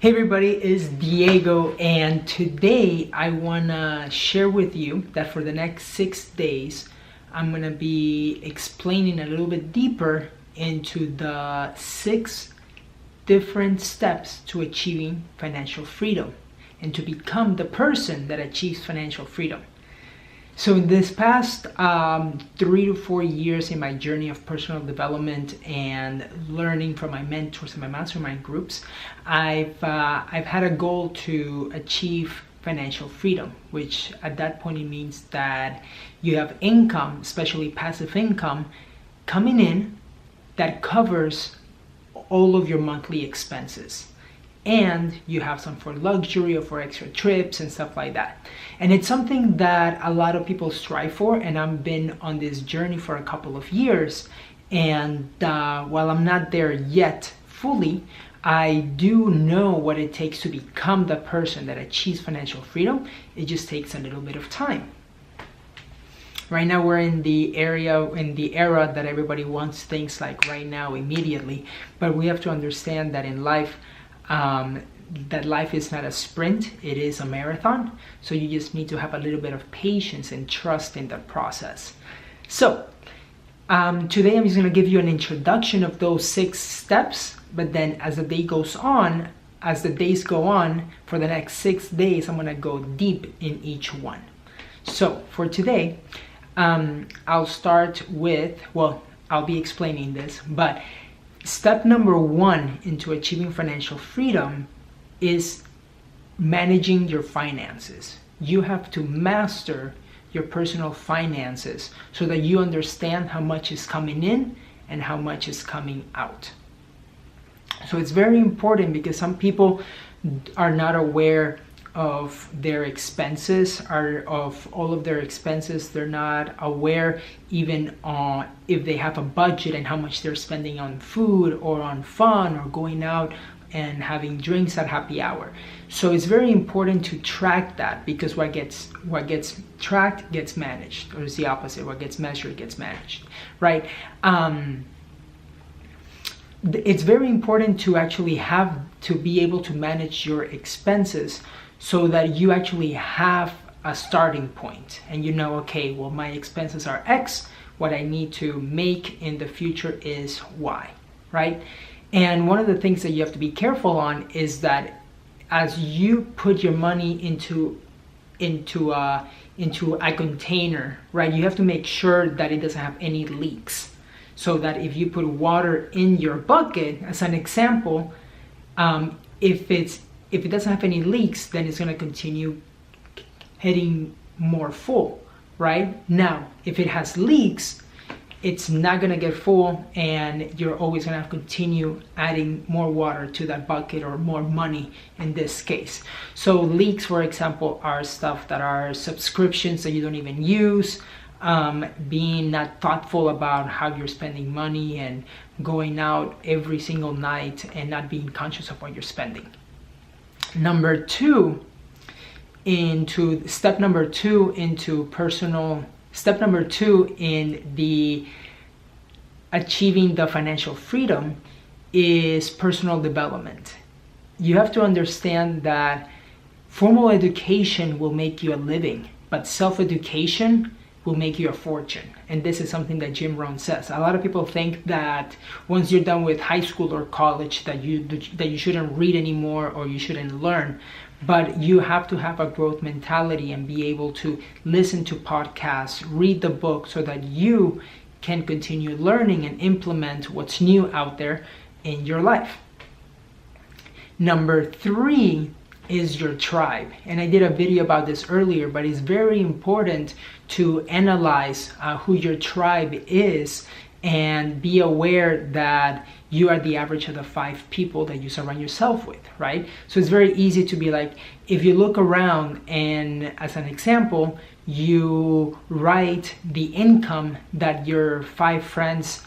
Hey everybody, it's Diego, and today I wanna share with you that for the next 6 days I'm gonna be explaining a little bit deeper into the 6 different steps to achieving financial freedom and to become the person that achieves financial freedom. So in this past 3 to 4 years in my journey of personal development and learning from my mentors and my mastermind groups, I've had a goal to achieve financial freedom, which at that point it means that you have income, especially passive income, coming in that covers all of your monthly expenses. And you have some for luxury or for extra trips and stuff like that. And it's something that a lot of people strive for, and I've been on this journey for a couple of years. And while I'm not there yet fully, I do know what it takes to become the person that achieves financial freedom. It just takes a little bit of time. Right now we're in the era that everybody wants things like right now, immediately. But we have to understand that in life, that life is not a sprint, it is a marathon. So you just need to have a little bit of patience and trust in the process. So today I'm just going to give you an introduction of those 6 steps, but then as the days go on, for the next 6 days, I'm going to go deep in each one. So for today, I'll start with, I'll be explaining this, but step number 1 into achieving financial freedom is managing your finances. You have to master your personal finances so that you understand how much is coming in and how much is coming out. So it's very important because some people are not aware of their expenses, of all of their expenses. They're not aware even if they have a budget and how much they're spending on food or on fun or going out and having drinks at happy hour. So it's very important to track that, because what gets tracked gets managed, or it's the opposite. What gets measured gets managed, right? It's very important to actually be able to manage your expenses so that you actually have a starting point and you know, okay, well, my expenses are X, what I need to make in the future is Y, right? And one of the things that you have to be careful on is that as you put your money into a container, right, you have to make sure that it doesn't have any leaks. So that if you put water in your bucket, as an example, if it doesn't have any leaks, then it's going to continue heading more full, right? Now, if it has leaks, it's not going to get full, and you're always going to have to continue adding more water to that bucket, or more money in this case. So leaks, for example, are stuff that are subscriptions that you don't even use, being not thoughtful about how you're spending money and going out every single night and not being conscious of what you're spending. Step number 2 in the achieving the financial freedom is personal development. You have to understand that formal education will make you a living, but self-education will make you a fortune. And this is something that Jim Rohn says. A lot of people think that once you're done with high school or college that you shouldn't read anymore or you shouldn't learn. But you have to have a growth mentality and be able to listen to podcasts, read the book, so that you can continue learning and implement what's new out there in your life. Number 3 is your tribe. And I did a video about this earlier, but it's very important to analyze who your tribe is and be aware that you are the average of the 5 people that you surround yourself with, right? So it's very easy to be like, if you look around and as an example, you write the income that your 5 friends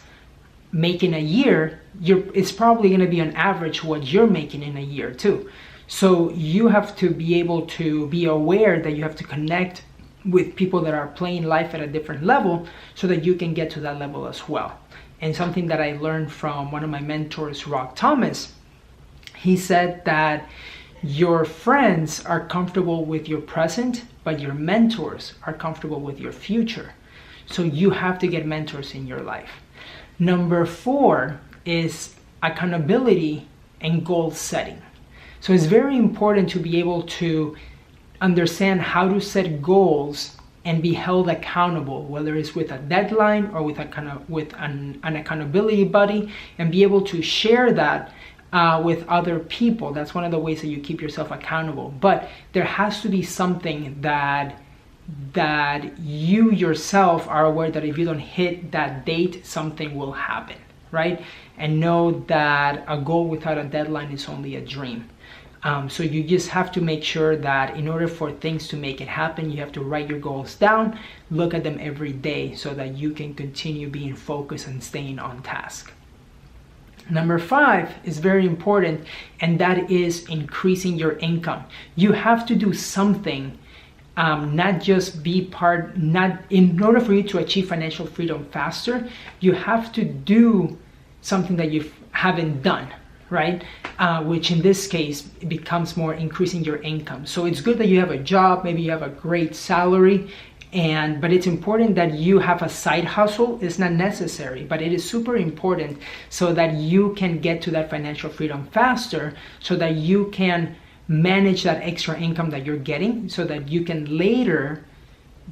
make in a year, it's probably going to be on average what you're making in a year too. So you have to be able to be aware that you have to connect with people that are playing life at a different level so that you can get to that level as well. And something that I learned from one of my mentors, Rock Thomas, He said that your friends are comfortable with your present, but your mentors are comfortable with your future. So you have to get mentors in your life. Number 4 is accountability and goal setting. So it's very important to be able to understand how to set goals and be held accountable, whether it's with a deadline or with an accountability buddy, and be able to share that with other people. That's one of the ways that you keep yourself accountable. But there has to be something that you yourself are aware that if you don't hit that date, something will happen, right? And know that a goal without a deadline is only a dream. So you just have to make sure that in order for things to make it happen, you have to write your goals down, look at them every day so that you can continue being focused and staying on task. Number 5 is very important, and that is increasing your income. You have to do something, not just be part, not in order for you to achieve financial freedom faster, you have to do something that you haven't done, right? Which in this case becomes more increasing your income. So it's good that you have a job, maybe you have a great salary, but it's important that you have a side hustle. It's not necessary, but it is super important so that you can get to that financial freedom faster, so that you can manage that extra income that you're getting, so that you can later,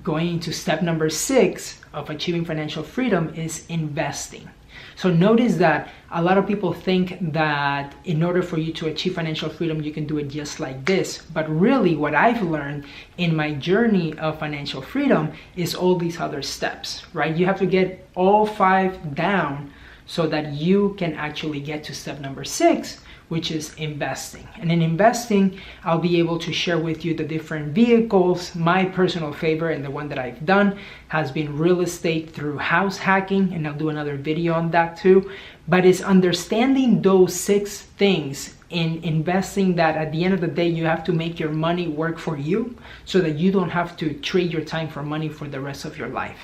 going into step number 6 of achieving financial freedom, is investing. So notice that a lot of people think that in order for you to achieve financial freedom, you can do it just like this. But really what I've learned in my journey of financial freedom is all these other steps, right? You have to get all 5 down so that you can actually get to step number 6, which is investing. And in investing, I'll be able to share with you the different vehicles. My personal favorite, and the one that I've done, has been real estate through house hacking, and I'll do another video on that too. But it's understanding those 6 things in investing, that at the end of the day, you have to make your money work for you so that you don't have to trade your time for money for the rest of your life.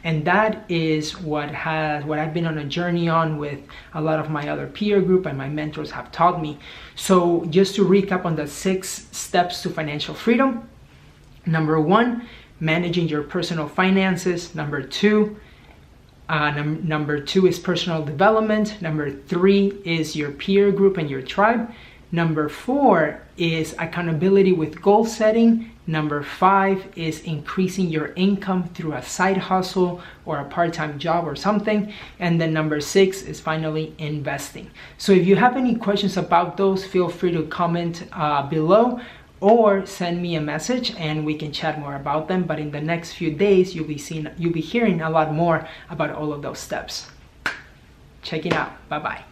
And that is what I've been on a journey on with a lot of my other peer group, and my mentors have taught me. So just to recap on the 6 steps to financial freedom. Number 1, managing your personal finances. Number 2 is personal development. Number 3 is your peer group and your tribe. Number 4 is accountability with goal setting. Number 5 is increasing your income through a side hustle or a part-time job or something. And then number 6 is finally investing. So if you have any questions about those, feel free to comment below or send me a message and we can chat more about them. But in the next few days, you'll be hearing a lot more about all of those steps. Check it out. Bye-bye.